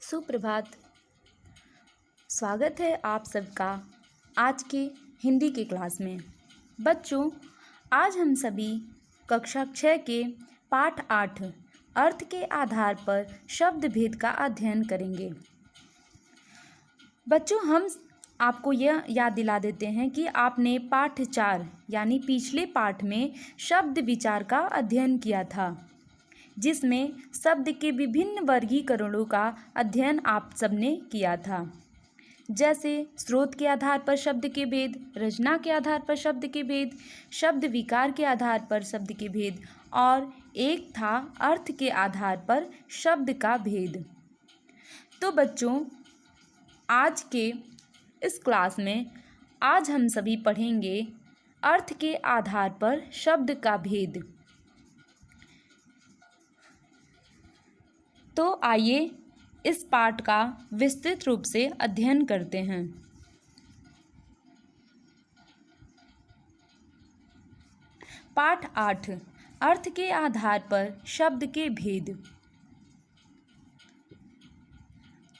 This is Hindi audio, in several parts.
सुप्रभात। स्वागत है आप सबका आज के हिंदी के क्लास में। बच्चों, आज हम सभी कक्षा 6 के पाठ 8 अर्थ के आधार पर शब्द भेद का अध्ययन करेंगे। बच्चों, हम आपको यह याद दिला देते हैं कि आपने पाठ 4 यानी पिछले पाठ में शब्द विचार का अध्ययन किया था, जिसमें शब्द के विभिन्न वर्गीकरणों का अध्ययन आप सबने किया था, जैसे स्रोत के आधार पर शब्द के भेद, रचना के आधार पर शब्द के भेद, शब्द विकार के आधार पर शब्द के भेद और एक था अर्थ के आधार पर शब्द का भेद। तो बच्चों, आज के इस क्लास में आज हम सभी पढ़ेंगे अर्थ के आधार पर शब्द का भेद। तो आइए इस पाठ का विस्तृत रूप से अध्ययन करते हैं। पाठ 8 अर्थ के आधार पर शब्द के भेद।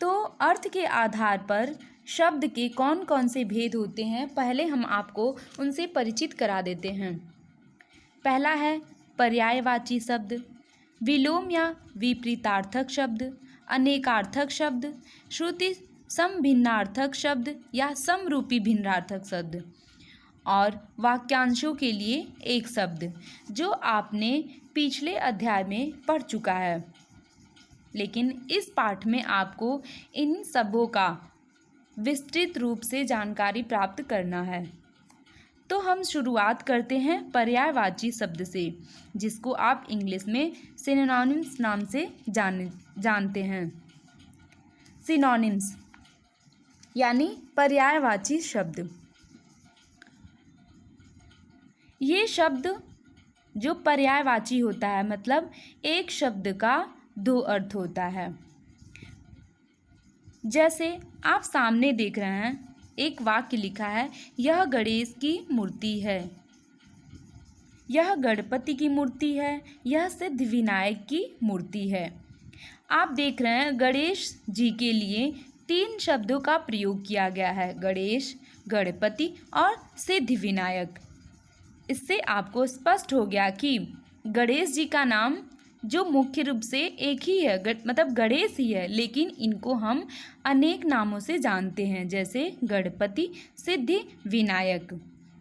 तो अर्थ के आधार पर शब्द के कौन कौन से भेद होते हैं, पहले हम आपको उनसे परिचित करा देते हैं। पहला है पर्यायवाची शब्द, विलोम या विपरीतार्थक शब्द, अनेकार्थक शब्द, श्रुति समभिन्नार्थक शब्द या समरूपी भिन्नार्थक शब्द, और वाक्यांशों के लिए एक शब्द, जो आपने पिछले अध्याय में पढ़ चुका है। लेकिन इस पाठ में आपको इन सबों का विस्तृत रूप से जानकारी प्राप्त करना है। तो हम शुरुआत करते हैं पर्यायवाची शब्द से, जिसको आप इंग्लिश में सिनोनिम्स नाम से जानते हैं। सिनोनिम्स यानी पर्यायवाची शब्द। ये शब्द जो पर्यायवाची होता है, मतलब एक शब्द का दो अर्थ होता है। जैसे आप सामने देख रहे हैं, एक वाक्य लिखा है, यह गणेश की मूर्ति है, यह गणपति की मूर्ति है, यह सिद्धिविनायक की मूर्ति है। आप देख रहे हैं गणेश जी के लिए 3 शब्दों का प्रयोग किया गया है, गणेश, गणपति और सिद्धिविनायक। इससे आपको स्पष्ट हो गया कि गणेश जी का नाम जो मुख्य रूप से एक ही है, मतलब गणेश ही है, लेकिन इनको हम अनेक नामों से जानते हैं, जैसे गणपति, सिद्धि, विनायक।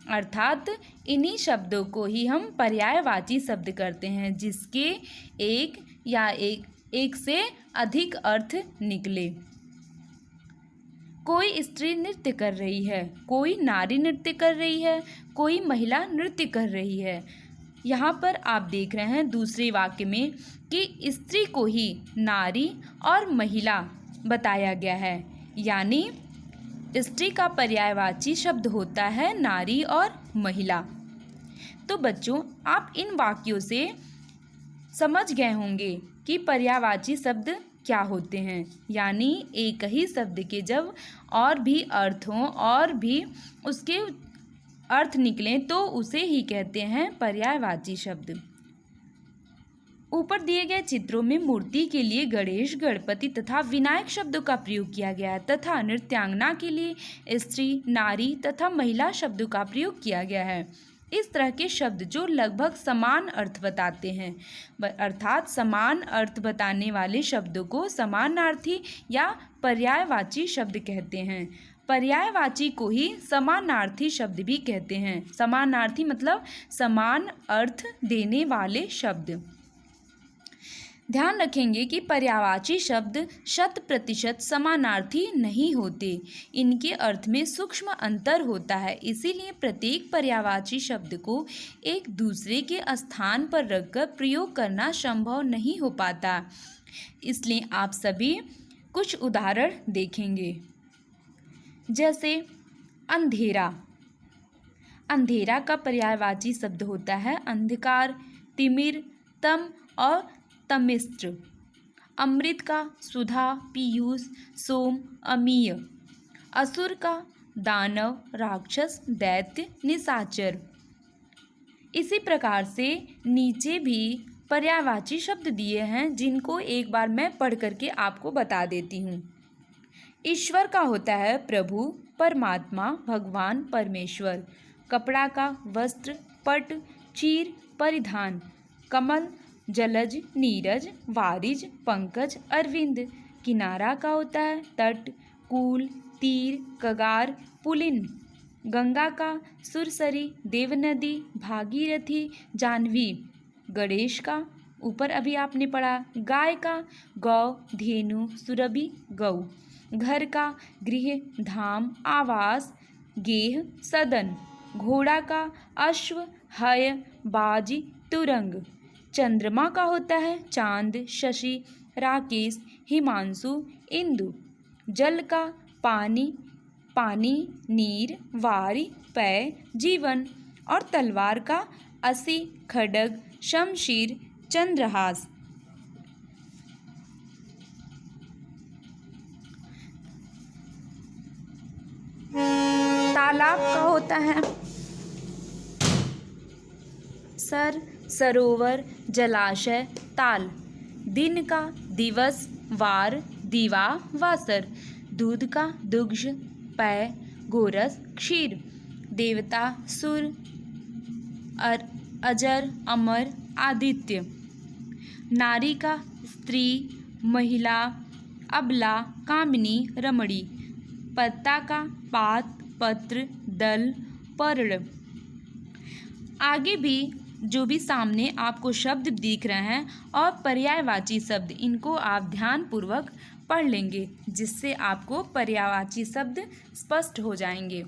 अर्थात इन्हीं शब्दों को ही हम पर्यायवाची शब्द करते हैं, जिसके एक या एक से अधिक अर्थ निकले। कोई स्त्री नृत्य कर रही है, कोई नारी नृत्य कर रही है, कोई महिला नृत्य कर रही है। यहाँ पर आप देख रहे हैं दूसरे वाक्य में कि स्त्री को ही नारी और महिला बताया गया है, यानी स्त्री का पर्यायवाची शब्द होता है नारी और महिला। तो बच्चों, आप इन वाक्यों से समझ गए होंगे कि पर्यायवाची शब्द क्या होते हैं, यानी एक ही शब्द के जब और भी अर्थ हों और भी उसके अर्थ निकलें तो उसे ही कहते हैं पर्यायवाची शब्द। ऊपर दिए गए चित्रों में मूर्ति के लिए गणेश, गणपति तथा विनायक शब्दों का प्रयोग किया गया है, तथा नृत्यांगना के लिए स्त्री, नारी तथा महिला शब्दों का प्रयोग किया गया है। इस तरह के शब्द जो लगभग समान अर्थ बताते हैं, अर्थात समान अर्थ बताने वाले शब्दों को समानार्थी या पर्यायवाची शब्द कहते हैं। पर्यायवाची को ही समानार्थी शब्द भी कहते हैं। समानार्थी मतलब समान अर्थ देने वाले शब्द। ध्यान रखेंगे कि पर्यायवाची शब्द 100% समानार्थी नहीं होते, इनके अर्थ में सूक्ष्म अंतर होता है। इसीलिए प्रत्येक पर्यायवाची शब्द को एक दूसरे के स्थान पर रखकर प्रयोग करना संभव नहीं हो पाता। इसलिए आप सभी कुछ उदाहरण देखेंगे, जैसे अंधेरा। अंधेरा का पर्यायवाची शब्द होता है अंधकार, तिमिर, तम और तमिस्त्र। अमृत का सुधा, पीयूष, सोम, अमीय। असुर का दानव, राक्षस, दैत्य, निशाचर। इसी प्रकार से नीचे भी पर्यायवाची शब्द दिए हैं जिनको एक बार मैं पढ़ करके आपको बता देती हूँ। ईश्वर का होता है प्रभु, परमात्मा, भगवान, परमेश्वर। कपड़ा का वस्त्र, पट, चीर, परिधान। कमल, जलज, नीरज, वारिज, पंकज, अरविंद। किनारा का होता है तट, कूल, तीर, कगार, पुलिन। गंगा का सुरसरी, देवनदी, भागीरथी, जाह्नवी। गणेश का ऊपर अभी आपने पढ़ा। गाय का गौ, धेनु, सुरभि, गौ। घर का गृह, धाम, आवास, गेह, सदन। घोड़ा का अश्व, हय, बाजी, तुरंग। चंद्रमा का होता है चांद, शशि, राकेश, हिमांशु, इंदु। जल का पानी, पानी, नीर, वारी, पय, जीवन। और तलवार का असी, खड्ग, शमशीर, चंद्रहास। तालाब का होता है सर, सरोवर, जलाशय, ताल। दिन का दिवस, वार, दीवा, वासर। दूध का दुग्ध, पय, गोरस, क्षीर। देवता, सुर, अजर, अमर, आदित्य। नारी का स्त्री, महिला, अबला, कामिनी, रमणी। पत्ता का पात, पत्र, दल, पर्ण। आगे भी जो भी सामने आपको शब्द दिख रहे हैं और पर्यायवाची शब्द, इनको आप ध्यानपूर्वक पढ़ लेंगे जिससे आपको पर्यायवाची शब्द स्पष्ट हो जाएंगे।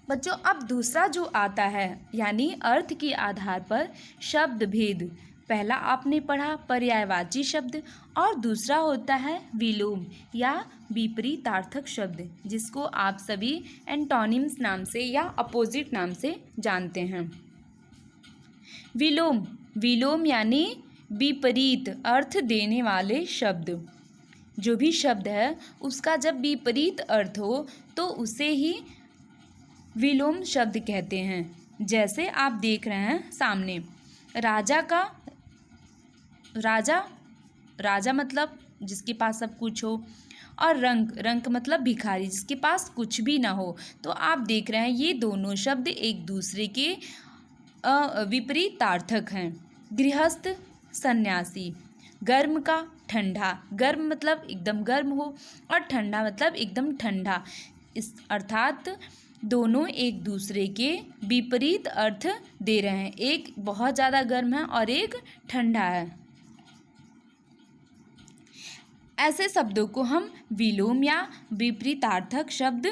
बच्चों, अब दूसरा जो आता है यानी अर्थ के आधार पर शब्द भेद। पहला आपने पढ़ा पर्यायवाची शब्द और दूसरा होता है विलोम या विपरीतार्थक शब्द, जिसको आप सभी एंटोनिम्स नाम से या अपोजिट नाम से जानते हैं। विलोम, विलोम यानी विपरीत अर्थ देने वाले शब्द। जो भी शब्द है उसका जब विपरीत अर्थ हो तो उसे ही विलोम शब्द कहते हैं। जैसे आप देख रहे हैं सामने, राजा का राजा मतलब जिसके पास सब कुछ हो, और रंक मतलब भिखारी जिसके पास कुछ भी ना हो। तो आप देख रहे हैं ये दोनों शब्द एक दूसरे के विपरीतार्थक हैं। गृहस्थ, सन्यासी। गर्म का ठंडा, गर्म मतलब एकदम गर्म हो और ठंडा मतलब एकदम ठंडा। इस अर्थात दोनों एक दूसरे के विपरीत अर्थ दे रहे हैं। एक बहुत ज़्यादा गर्म है और एक ठंडा है। ऐसे शब्दों को हम विलोम या विपरीतार्थक शब्द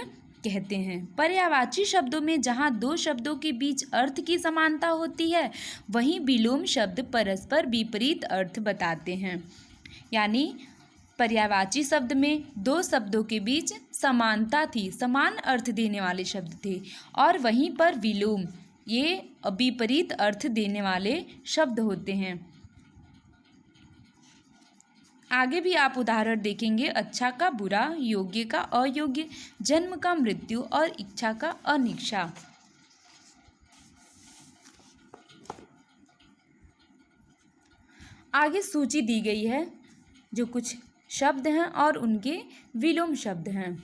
कहते हैं। पर्यायवाची शब्दों में जहाँ दो शब्दों के बीच अर्थ की समानता होती है, वहीं विलोम शब्द परस्पर विपरीत अर्थ बताते हैं। यानी पर्यायवाची शब्द में दो शब्दों के बीच समानता थी, समान अर्थ देने वाले शब्द थे, और वहीं पर विलोम ये विपरीत अर्थ देने वाले शब्द होते हैं। आगे भी आप उदाहरण देखेंगे। अच्छा का बुरा, योग्य का अयोग्य, जन्म का मृत्यु और इच्छा का अनिच्छा। आगे सूची दी गई है जो कुछ शब्द हैं और उनके विलोम शब्द हैं।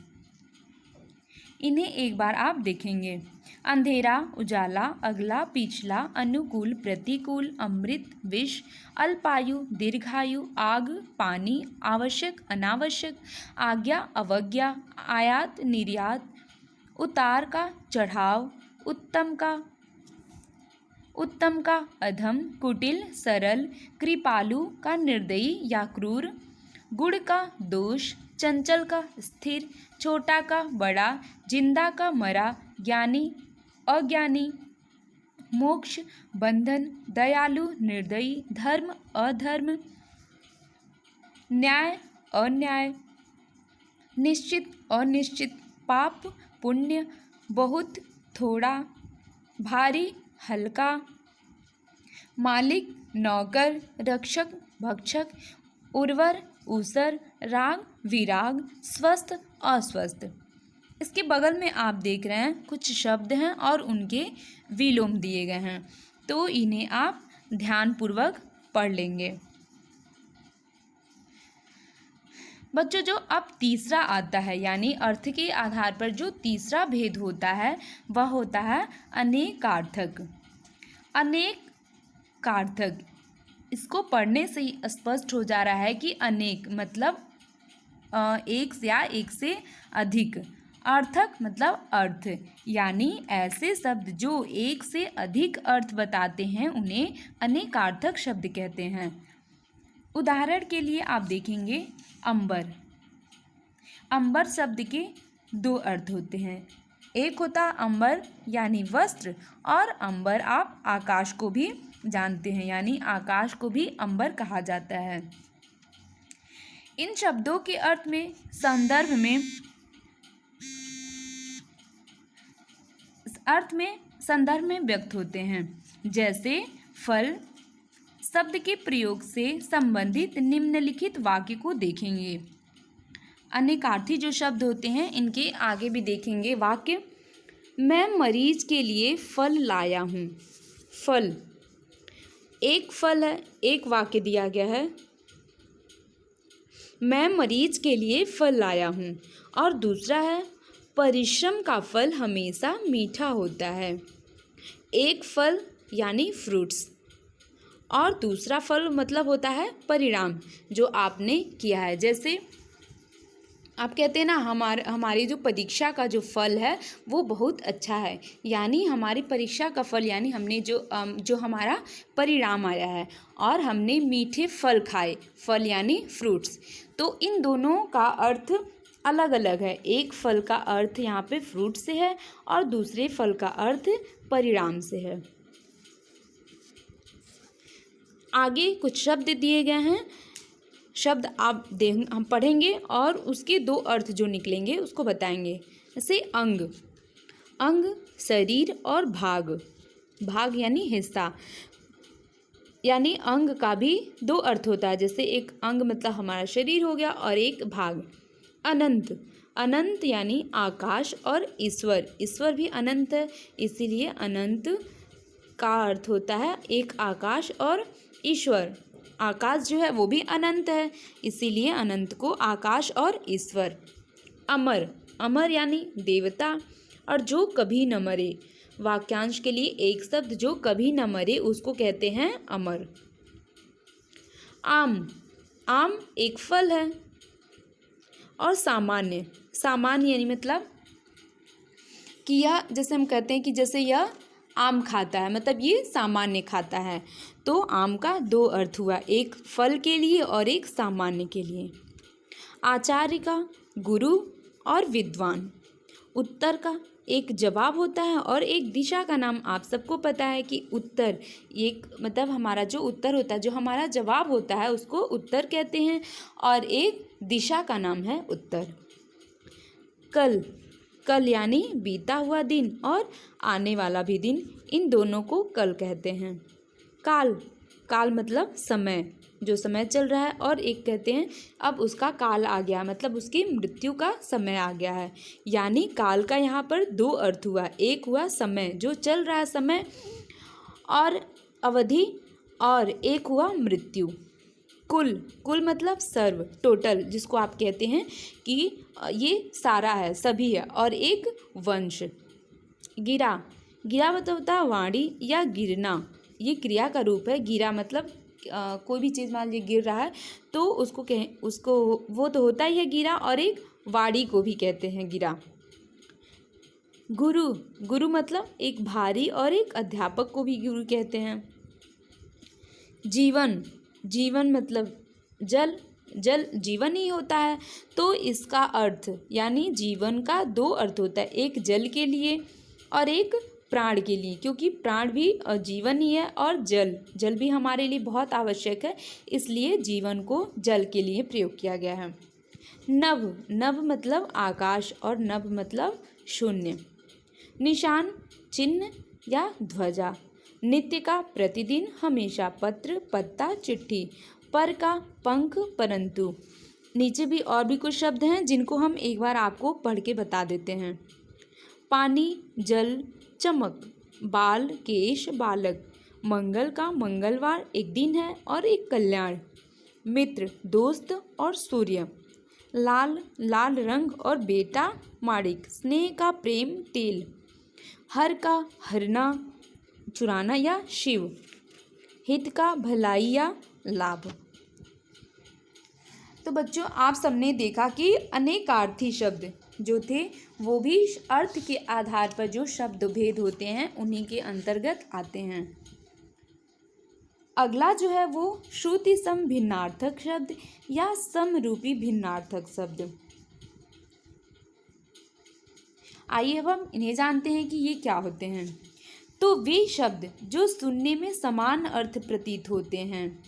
इन्हें एक बार आप देखेंगे। अंधेरा, उजाला, अगला, पिछला, अनुकूल, प्रतिकूल, अमृत, विष, अल्पायु, दीर्घायु, आग, पानी, आवश्यक, अनावश्यक, आज्ञा, अवज्ञा, आयात, निर्यात, उतार का चढ़ाव, उत्तम का अधम, कुटिल, सरल, कृपालु का निर्दयी या क्रूर, गुण का दोष, चंचल का स्थिर, छोटा का बड़ा, जिंदा का मरा, ज्ञानी अज्ञानी, मोक्ष, बंधन, दयालु, निर्दयी, धर्म, अधर्म, न्याय, अन्याय, निश्चित, अनिश्चित, पाप, पुण्य, बहुत, थोड़ा, भारी, हल्का, मालिक, नौकर, रक्षक, भक्षक, उर्वर, ऊसर, राग, विराग, स्वस्थ, अस्वस्थ। इसके बगल में आप देख रहे हैं कुछ शब्द हैं और उनके विलोम दिए गए हैं, तो इन्हें आप ध्यानपूर्वक पढ़ लेंगे। बच्चों, जो अब तीसरा आता है, यानी अर्थ के आधार पर जो तीसरा भेद होता है वह होता है अनेकार्थक। अनेकार्थक, इसको पढ़ने से ही स्पष्ट हो जा रहा है कि अनेक मतलब एक या एक से अधिक, अर्थक मतलब अर्थ, यानी ऐसे शब्द जो एक से अधिक अर्थ बताते हैं उन्हें अनेकार्थक शब्द कहते हैं। उदाहरण के लिए आप देखेंगे अंबर। अंबर शब्द के दो अर्थ होते हैं, एक होता अंबर यानी वस्त्र, और अंबर आप आकाश को भी जानते हैं, यानी आकाश को भी अंबर कहा जाता है। इन शब्दों के अर्थ में संदर्भ में व्यक्त होते हैं। जैसे फल शब्द के प्रयोग से संबंधित निम्नलिखित वाक्य को देखेंगे। अनेकार्थी जो शब्द होते हैं इनके आगे भी देखेंगे वाक्य। मैं मरीज के लिए फल लाया हूँ। फल, एक फल है, एक वाक्य दिया गया है, मैं मरीज के लिए फल लाया हूँ, और दूसरा है परिश्रम का फल हमेशा मीठा होता है। एक फल यानी फ्रूट्स, और दूसरा फल मतलब होता है परिणाम जो आपने किया है। जैसे आप कहते हैं ना, हमारी जो परीक्षा का जो फल है वो बहुत अच्छा है, यानी हमारी परीक्षा का फल यानी हमने जो हमारा परिणाम आया है, और हमने मीठे फल खाए, फल यानी फ्रूट्स। तो इन दोनों का अर्थ अलग अलग है। एक फल का अर्थ यहाँ पे फ्रूट से है और दूसरे फल का अर्थ परिणाम से है। आगे कुछ शब्द दिए गए हैं, शब्द हम पढ़ेंगे और उसके दो अर्थ जो निकलेंगे उसको बताएंगे। जैसे अंग, अंग शरीर, और भाग, भाग यानी हिस्सा, यानी अंग का भी दो अर्थ होता है। जैसे एक अंग मतलब हमारा शरीर हो गया और एक भाग। अनंत, अनंत यानी आकाश, और ईश्वर, ईश्वर भी अनंत है, इसीलिए अनंत का अर्थ होता है एक आकाश और ईश्वर। आकाश जो है वो भी अनंत है, इसीलिए अनंत को आकाश और ईश्वर। अमर, अमर यानी देवता, और जो कभी न मरे, वाक्यांश के लिए एक शब्द जो कभी न मरे उसको कहते हैं अमर। आम, आम एक फल है। और सामान्य, सामान्य यानी मतलब कि यह, जैसे हम कहते हैं कि जैसे यह आम खाता है, मतलब ये सामान्य खाता है। तो आम का दो अर्थ हुआ, एक फल के लिए और एक सामान्य के लिए। आचार्य का गुरु और विद्वान, उत्तर का एक जवाब होता है और एक दिशा का नाम आप सबको पता है कि उत्तर, एक मतलब हमारा जो उत्तर होता है, जो हमारा जवाब होता है उसको उत्तर कहते हैं, और एक दिशा का नाम है उत्तर। कल, कल यानी बीता हुआ दिन और आने वाला भी दिन, इन दोनों को कल कहते हैं। काल, काल मतलब समय, जो समय चल रहा है, और एक कहते हैं अब उसका काल आ गया, मतलब उसकी मृत्यु का समय आ गया है। यानी काल का यहाँ पर दो अर्थ हुआ, एक हुआ समय जो चल रहा है समय और अवधि, और एक हुआ मृत्यु। कुल, कुल मतलब सर्व, टोटल, जिसको आप कहते हैं कि ये सारा है, सभी है, और एक वंश। गिरा, गिरा मतलब होता है वाणी या गिरना, ये क्रिया का रूप है। गिरा मतलब कोई भी चीज़ मान लीजिए गिर रहा है तो उसको वो तो होता ही है गिरा, और एक वाणी को भी कहते हैं गिरा। गुरु, गुरु मतलब एक भारी, और एक अध्यापक को भी गुरु कहते हैं। जीवन, जीवन मतलब जल, जल जीवन ही होता है, तो इसका अर्थ यानी जीवन का दो अर्थ होता है, एक जल के लिए और एक प्राण के लिए, क्योंकि प्राण भी जीवन ही है, और जल, जल भी हमारे लिए बहुत आवश्यक है, इसलिए जीवन को जल के लिए प्रयोग किया गया है। नभ, नभ मतलब आकाश, और नभ मतलब शून्य। निशान, चिन्ह या ध्वजा। नित्य का प्रतिदिन, हमेशा, पत्र, पत्ता, चिट्ठी। पर का पंख, परंतु। नीचे भी और भी कुछ शब्द हैं जिनको हम एक बार आपको पढ़ के बता देते हैं। पानी, जल, चमक, बाल, केश, बालक, मंगल का मंगलवार एक दिन है और एक कल्याण, मित्र, दोस्त और सूर्य, लाल, लाल रंग और बेटा माणिक, स्नेह का प्रेम, तेल, हर का हरना, चुराना या शिव, हित का भलाई या लाभ। तो बच्चों, आप सबने देखा कि अनेकार्थी शब्द जो थे वो भी अर्थ के आधार पर जो शब्द भेद होते हैं उन्हीं के अंतर्गत आते हैं। अगला जो है वो श्रुति सम भिन्नार्थक शब्द या समरूपी भिन्नार्थक शब्द। आइए अब हम इन्हें जानते हैं कि ये क्या होते हैं। तो वे शब्द जो सुनने में समान अर्थ प्रतीत होते हैं।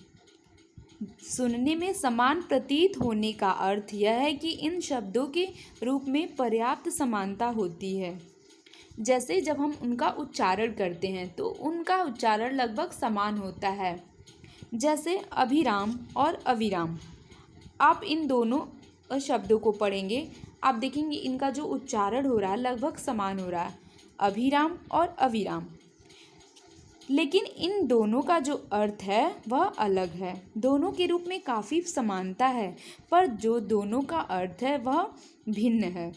सुनने में समान प्रतीत होने का अर्थ यह है कि इन शब्दों के रूप में पर्याप्त समानता होती है। जैसे जब हम उनका उच्चारण करते हैं तो उनका उच्चारण लगभग समान होता है। जैसे अभिराम और अविराम, आप इन दोनों शब्दों को पढ़ेंगे, आप देखेंगे इनका जो उच्चारण हो रहा है लगभग समान हो रहा है, अभिराम और अविराम। लेकिन इन दोनों का जो अर्थ है वह अलग है। दोनों के रूप में काफ़ी समानता है पर जो दोनों का अर्थ है वह भिन्न है।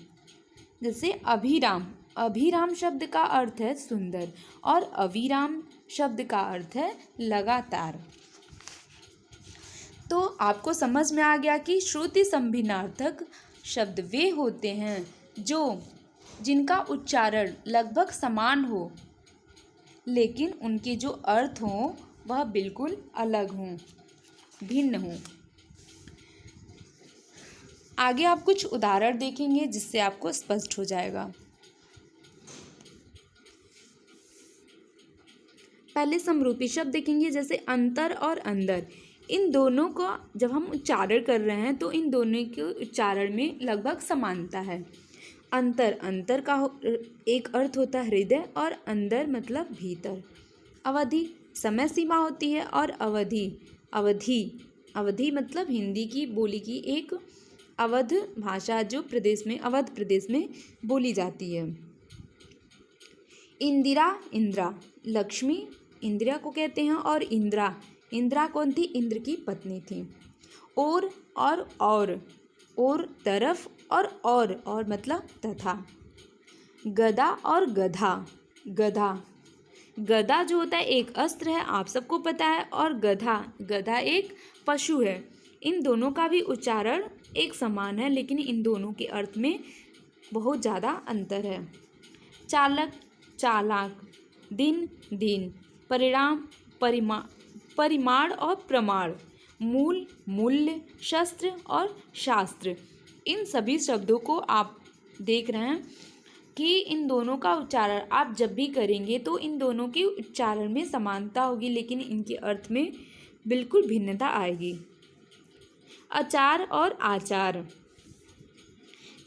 जैसे अभिराम, अभिराम शब्द का अर्थ है सुंदर और अविराम शब्द का अर्थ है लगातार। तो आपको समझ में आ गया कि श्रुति संभिन्नार्थक शब्द वे होते हैं जिनका उच्चारण लगभग समान हो लेकिन उनके जो अर्थ हों वह बिल्कुल अलग हों, भिन्न हों। आगे आप कुछ उदाहरण देखेंगे जिससे आपको स्पष्ट हो जाएगा। पहले समरूपी शब्द देखेंगे, जैसे अंतर और अंदर। इन दोनों का जब हम उच्चारण कर रहे हैं तो इन दोनों के उच्चारण में लगभग समानता है। अंतर, अंतर का एक अर्थ होता है हृदय और अंदर मतलब भीतर। अवधि समय सीमा होती है और अवधि, अवधि मतलब हिंदी की बोली की एक अवध भाषा जो अवध प्रदेश में बोली जाती है। इंदिरा, इंद्रा, लक्ष्मी इंदिरा को कहते हैं और इंद्रा कौन थी? इंद्र की पत्नी थी। और तरफ और मतलब तथा। गदा और गधा, गदा जो होता है एक अस्त्र है, आप सबको पता है, और गधा एक पशु है। इन दोनों का भी उच्चारण एक समान है लेकिन इन दोनों के अर्थ में बहुत ज़्यादा अंतर है। चालक, चालाक, दिन, परिणाम, परिमाण और प्रमाण, मूल, मूल्य, शस्त्र और शास्त्र। इन सभी शब्दों को आप देख रहे हैं कि इन दोनों का उच्चारण आप जब भी करेंगे तो इन दोनों के उच्चारण में समानता होगी लेकिन इनके अर्थ में बिल्कुल भिन्नता आएगी। आचार और आचार,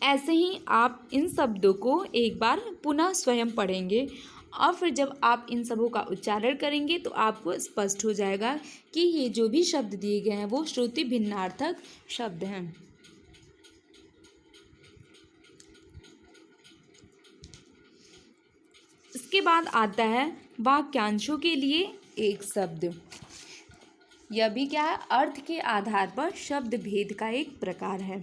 ऐसे ही आप इन शब्दों को एक बार पुनः स्वयं पढ़ेंगे और फिर जब आप इन सबों का उच्चारण करेंगे तो आपको स्पष्ट हो जाएगा कि ये जो भी शब्द दिए गए हैं वो श्रुति भिन्नार्थक शब्द हैं। इसके बाद आता है वाक्यांशों के लिए एक शब्द। यह भी क्या है? अर्थ के आधार पर शब्द भेद का एक प्रकार है।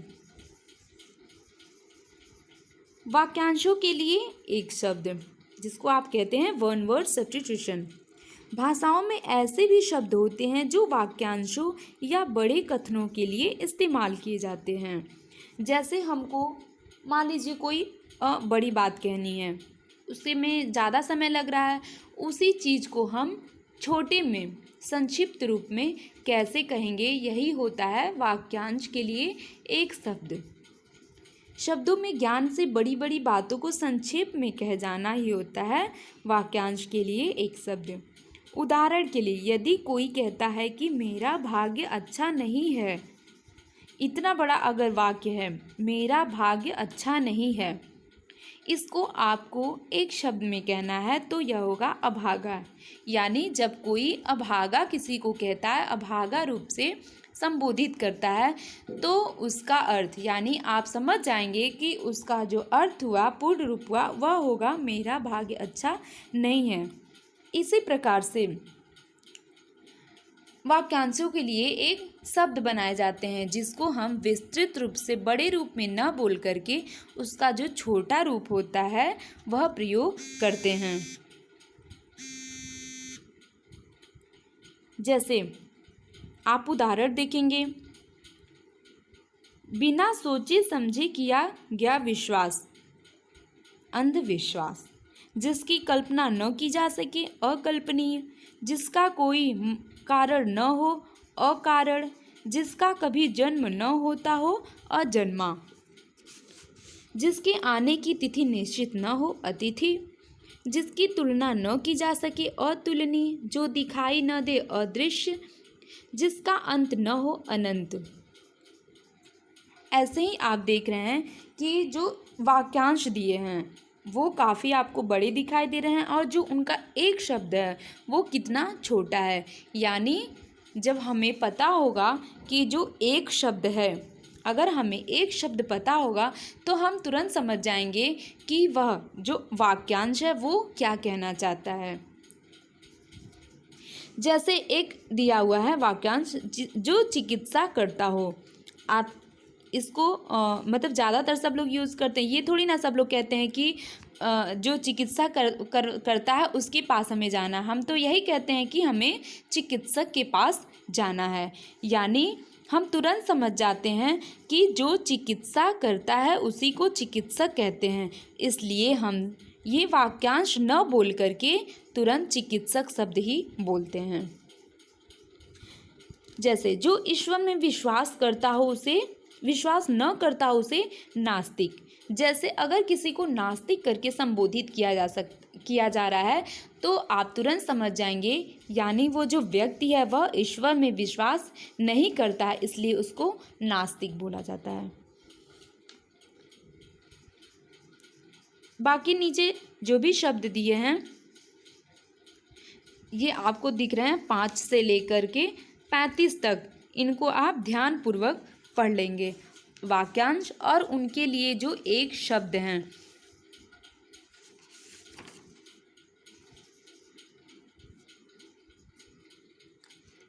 वाक्यांशों के लिए एक शब्द जिसको आप कहते हैं वन वर्ड सब्स्टिट्यूशन। भाषाओं में ऐसे भी शब्द होते हैं जो वाक्यांशों या बड़े कथनों के लिए इस्तेमाल किए जाते हैं। जैसे हमको मान लीजिए कोई बड़ी बात कहनी है, उससे में ज़्यादा समय लग रहा है, उसी चीज़ को हम छोटे में संक्षिप्त रूप में कैसे कहेंगे, यही होता है वाक्यांश के लिए एक शब्द। शब्दों में ज्ञान से बड़ी बड़ी बातों को संक्षेप में कह जाना ही होता है वाक्यांश के लिए एक शब्द। उदाहरण के लिए यदि कोई कहता है कि मेरा भाग्य अच्छा नहीं है, इतना बड़ा अगर वाक्य है, मेरा भाग्य अच्छा नहीं है, इसको आपको एक शब्द में कहना है तो यह होगा अभागा। यानी जब कोई अभागा किसी को कहता है, अभागा रूप से संबोधित करता है, तो उसका अर्थ यानी आप समझ जाएंगे कि उसका जो अर्थ हुआ, पूर्ण रूप हुआ, वह होगा मेरा भाग्य अच्छा नहीं है। इसी प्रकार से वाक्यांशों के लिए एक शब्द बनाए जाते हैं जिसको हम विस्तृत रूप से बड़े रूप में न बोल करके उसका जो छोटा रूप होता है वह प्रयोग करते हैं। जैसे आप उदाहरण देखेंगे, बिना सोचे समझे किया गया विश्वास अंधविश्वास, जिसकी कल्पना न की जा सके अकल्पनीय, जिसका कोई कारण न हो अकारण, जिसका कभी जन्म न होता हो अजन्मा, जिसके आने की तिथि निश्चित न हो अतिथि, जिसकी तुलना न की जा सके अतुलनीय, जो दिखाई न दे अदृश्य, जिसका अंत न हो अनंत। ऐसे ही आप देख रहे हैं कि जो वाक्यांश दिए हैं वो काफ़ी आपको बड़े दिखाई दे रहे हैं और जो उनका एक शब्द है वो कितना छोटा है। यानी जब हमें पता होगा कि जो एक शब्द है, अगर हमें एक शब्द पता होगा तो हम तुरंत समझ जाएंगे कि वह जो वाक्यांश है वो क्या कहना चाहता है। जैसे एक दिया हुआ है वाक्यांश, जो चिकित्सा करता हो। आप इसको मतलब ज़्यादातर सब लोग यूज़ करते हैं, ये थोड़ी ना सब लोग कहते हैं कि जो चिकित्सा करता है उसके पास हमें जाना। हम तो यही कहते हैं कि हमें चिकित्सक के पास जाना है। यानी हम तुरंत समझ जाते हैं कि जो चिकित्सा करता है उसी को चिकित्सक कहते हैं। इसलिए हम ये वाक्यांश न बोल करके तुरंत चिकित्सक शब्द ही बोलते हैं। जैसे जो ईश्वर में विश्वास करता हो उसे, विश्वास न करता हो उसे नास्तिक। जैसे अगर किसी को नास्तिक करके संबोधित किया जा रहा है तो आप तुरंत समझ जाएंगे यानी वो जो व्यक्ति है वह ईश्वर में विश्वास नहीं करता है, इसलिए उसको नास्तिक बोला जाता है। बाकी नीचे जो भी शब्द दिए हैं ये आपको दिख रहे हैं 5 से लेकर के 35 तक, इनको आप ध्यानपूर्वक पढ़ लेंगे। वाक्यांश और उनके लिए जो एक शब्द हैं।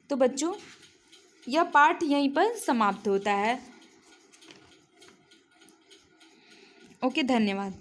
तो बच्चों यह पाठ यहीं पर समाप्त होता है। ओके, धन्यवाद।